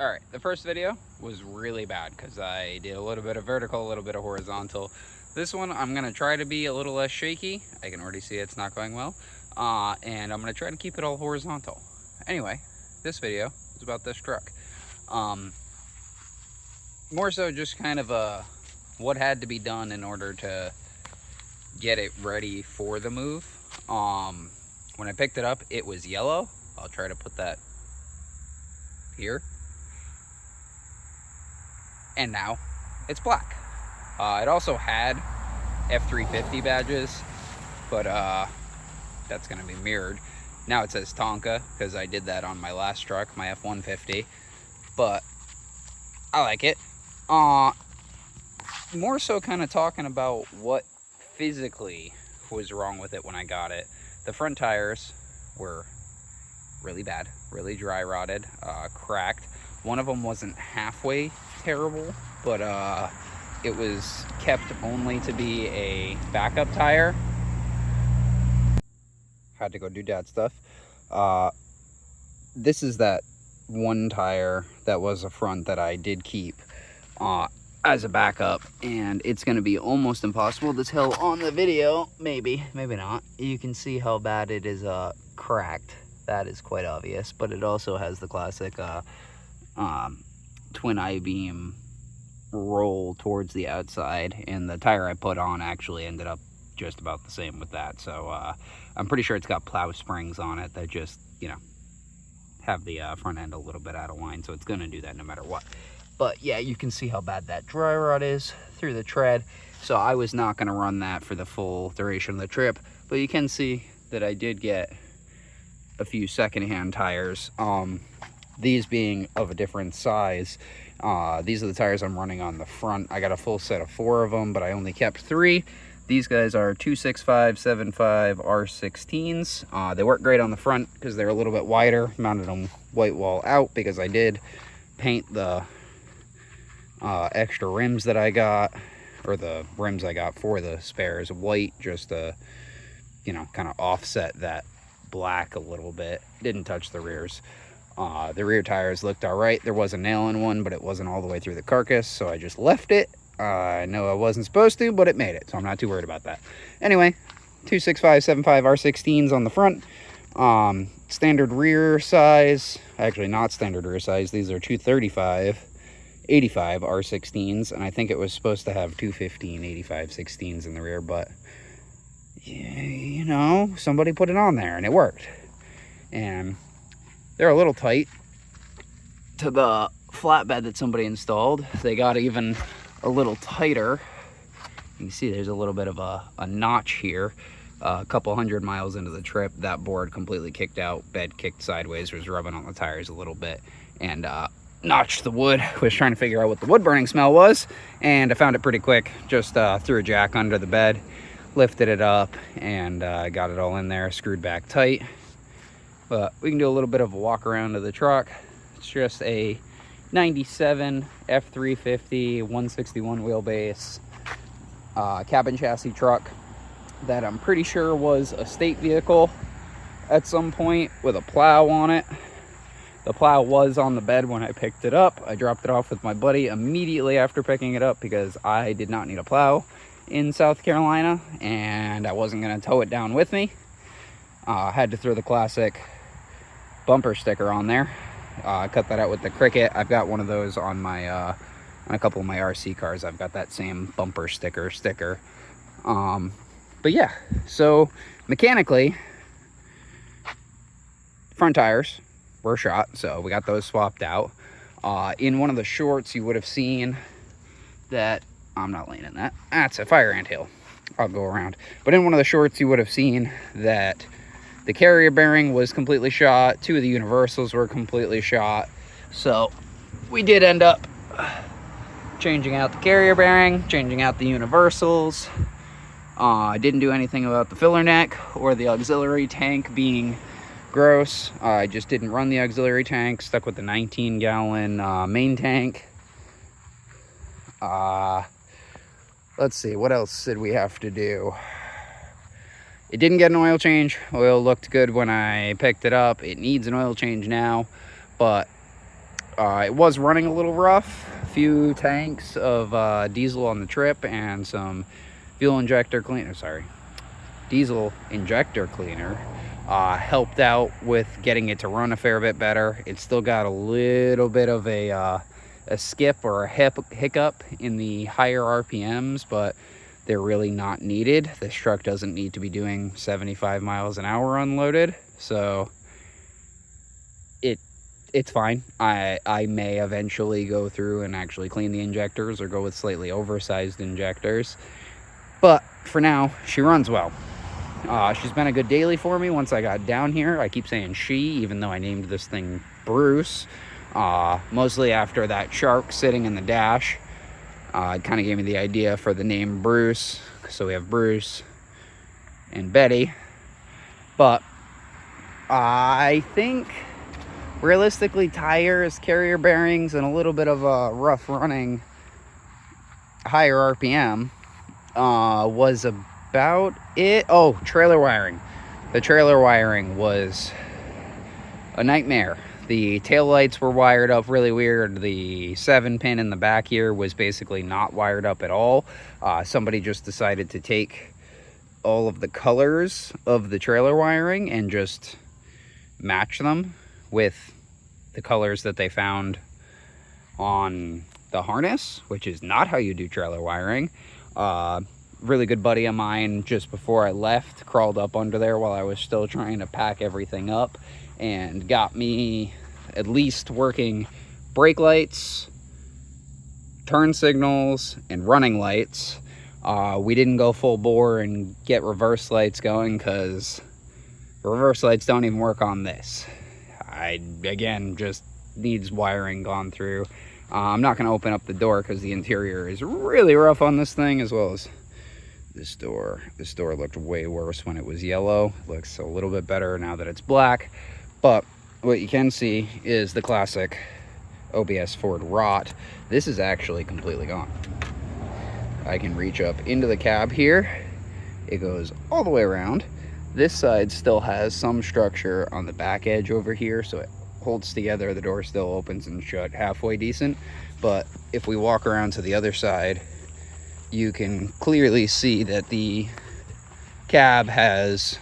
All right, the first video was really bad because I did a little bit of vertical, a little bit of horizontal. This one, I'm gonna try to be a little less shaky. I can already see it's not going well. And I'm gonna try to keep it all horizontal. Anyway, this video is about this truck. Um, More so just kind of what had to be done in order to get it ready for the move. When I picked it up, it was yellow. I'll try to put that here. And now it's black. It also had F350 badges, but that's gonna be mirrored. Now it says Tonka because I did that on my last truck, my F150, but I like it. More so kind of talking about what physically was wrong with it when I got it. The front tires were really bad, really dry rotted, cracked. One of them wasn't halfway terrible, but it was kept only to be a backup tire. Had to go do dad stuff. This is that one tire that was a front that I did keep as a backup, and it's going to be almost impossible to tell on the video. Maybe not. You can see how bad it is cracked. That is quite obvious, but it also has the classic twin I-beam roll towards the outside, and the tire I put on actually ended up just about the same with that. So I'm pretty sure it's got plow springs on it that just, you know, have the front end a little bit out of line, so it's going to do that no matter what. But yeah, you can see how bad that dry rot is through the tread. So I was not going to run that for the full duration of the trip, but you can see that I did get a few secondhand tires, these being of a different size. These are the tires I'm running on the front. I got a full set of 4 of them, but I only kept 3. These guys are 265/75 R16s. They work great on the front because they're a little bit wider. Mounted them white wall out because I did paint the extra rims that I got, or the rims I got for the spares, white, just to, you know, kind of offset that black a little bit. Didn't touch the rears. The rear tires looked all right. There was a nail in one, but it wasn't all the way through the carcass, so I just left it. I know I wasn't supposed to, but it made it, so I'm not too worried about that. Anyway, 265/75 R16s on the front. Standard rear size. Actually, not standard rear size. These are 235/85 R16s, and I think it was supposed to have 215/85 16s in the rear, but you know, somebody put it on there and it worked. And they're a little tight to the flatbed that somebody installed. They got even a little tighter. You can see there's a little bit of a notch here. A couple 100 miles into the trip, that board completely kicked out. Bed kicked sideways, was rubbing on the tires a little bit, and notched the wood. Was trying to figure out what the wood burning smell was, and I found it pretty quick. Just threw a jack under the bed, lifted it up, and got it all in there, screwed back tight. But we can do a little bit of a walk around of the truck. It's just a 97 F350 161 wheelbase cabin chassis truck that I'm pretty sure was a state vehicle at some point with a plow on it. The plow was on the bed when I picked it up. I dropped it off with my buddy immediately after picking it up because I did not need a plow in South Carolina, and I wasn't going to tow it down with me. Had to throw the classic bumper sticker on there. Cut that out with the Cricut. I've got one of those on my on a couple of my RC cars. I've got that same bumper sticker. But yeah, so mechanically, front tires were shot, so we got those swapped out. In one of the shorts, you would have seen that I'm not laying in that. That's a fire ant hill. I'll go around. But in one of the shorts, you would have seen that the carrier bearing was completely shot. 2 of the universals were completely shot. So we did end up changing out the carrier bearing, changing out the universals. I didn't do anything about the filler neck or the auxiliary tank being gross. I just didn't run the auxiliary tank, stuck with the 19-gallon main tank. Let's see, what else did we have to do? It didn't get an oil change. Oil looked good when I picked it up. It needs an oil change now, but It was running a little rough. A few tanks of diesel on the trip and some fuel injector cleaner. Sorry, diesel injector cleaner helped out with getting it to run a fair bit better. It's still got a little bit of a skip or a hiccup in the higher RPMs, but they're really not needed. This truck doesn't need to be doing 75 miles an hour unloaded, so it's fine. I may eventually go through and actually clean the injectors or go with slightly oversized injectors, but for now she runs well. She's been a good daily for me once I got down here. I keep saying she, even though I named this thing Bruce, mostly after that shark sitting in the dash. It kind of gave me the idea for the name Bruce. So we have Bruce and Betty. But I think realistically, tires, carrier bearings, and a little bit of a rough running higher RPM was about it. Oh, trailer wiring. The trailer wiring was a nightmare. The taillights were wired up really weird. The 7-pin in the back here was basically not wired up at all. Somebody just decided to take all of the colors of the trailer wiring and just match them with the colors that they found on the harness, which is not how you do trailer wiring. Really good buddy of mine, just before I left, crawled up under there while I was still trying to pack everything up and got me at least working brake lights, turn signals, and running lights. We didn't go full bore and get reverse lights going because reverse lights don't even work on this. Again, just needs wiring gone through. I'm not going to open up the door because the interior is really rough on this thing, as well as this door. This door looked way worse when it was yellow. It looks a little bit better now that it's black. But what you can see is the classic OBS Ford rot. This is actually completely gone. I can reach up into the cab here. It goes all the way around. This side still has some structure on the back edge over here, so it holds together. The door still opens and shut halfway decent. But if we walk around to the other side, you can clearly see that the cab has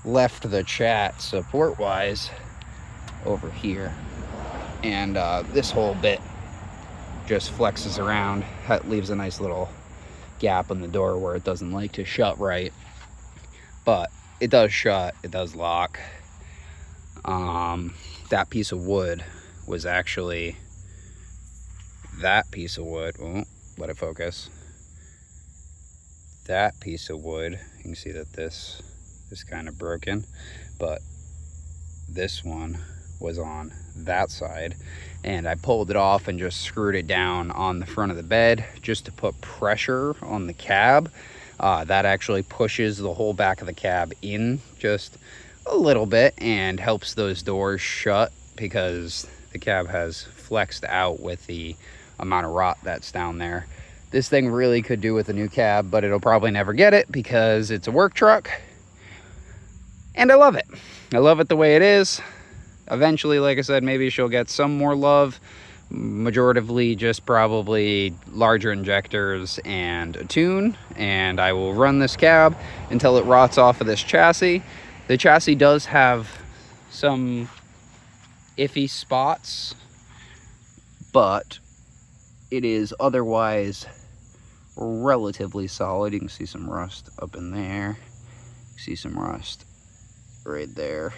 left the chat support-wise over here. And this whole bit just flexes around. That leaves a nice little gap in the door where it doesn't like to shut right. But it does shut, it does lock. That piece of wood was actually that piece of wood. Oh, let it focus. That piece of wood, you can see that this is kind of broken, but this one was on that side, and I pulled it off and just screwed it down on the front of the bed just to put pressure on the cab. That actually pushes the whole back of the cab in just a little bit and helps those doors shut, because the cab has flexed out with the amount of rot that's down there. This thing really could do with a new cab, but it'll probably never get it because it's a work truck. And I love it. I love it the way it is. Eventually, like I said, maybe she'll get some more love. Majoritively just probably larger injectors and a tune. And I will run this cab until it rots off of this chassis. The chassis does have some iffy spots, but it is otherwise relatively solid. You can see some rust up in there. You see some rust right there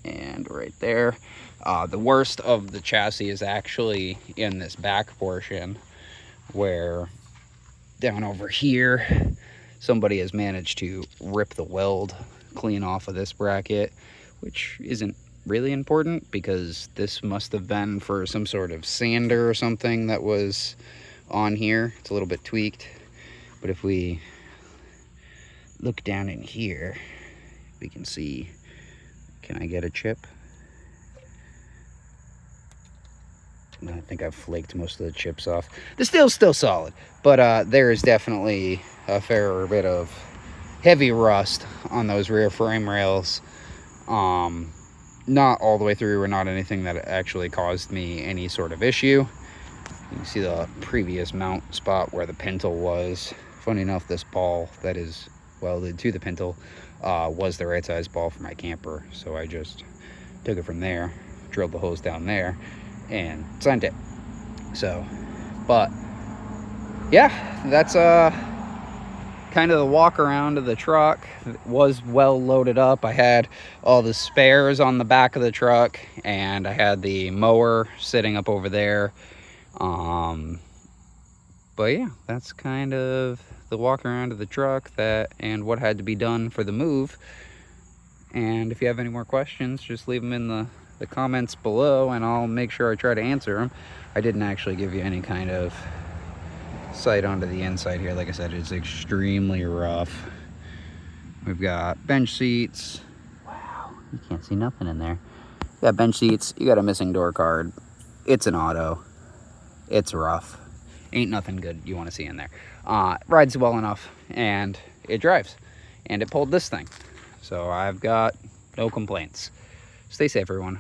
and right there. The worst of the chassis is actually in this back portion, where down over here somebody has managed to rip the weld clean off of this bracket, which isn't really important because this must have been for some sort of sander or something that was on here. It's a little bit tweaked, but if we look down in here, we can see, can I get a chip? I think I've flaked most of the chips off. The steel's still solid, but there is definitely a fair bit of heavy rust on those rear frame rails. not all the way through, or not anything that actually caused me any sort of issue. You can see the previous mount spot where the pintle was. Funny enough, this ball that is welded to the pintle was the right size ball for my camper, so I just took it from there, drilled the hose down there, and sent it. So, but yeah, that's kind of the walk around of the truck. It was well loaded up. I had all the spares on the back of the truck, and I had the mower sitting up over there. But yeah, that's kind of the walk around of the truck, and what had to be done for the move. And if you have any more questions, just leave them in the comments below, and I'll make sure I try to answer them. I didn't actually give you any kind of sight onto the inside here. Like I said, it's extremely rough. We've got bench seats. Wow, you can't see nothing in there. You got bench seats, you got a missing door card. It's an auto. It's rough. Ain't nothing good you want to see in there. Rides well enough, and it drives, and it pulled this thing. So I've got no complaints. Stay safe, everyone.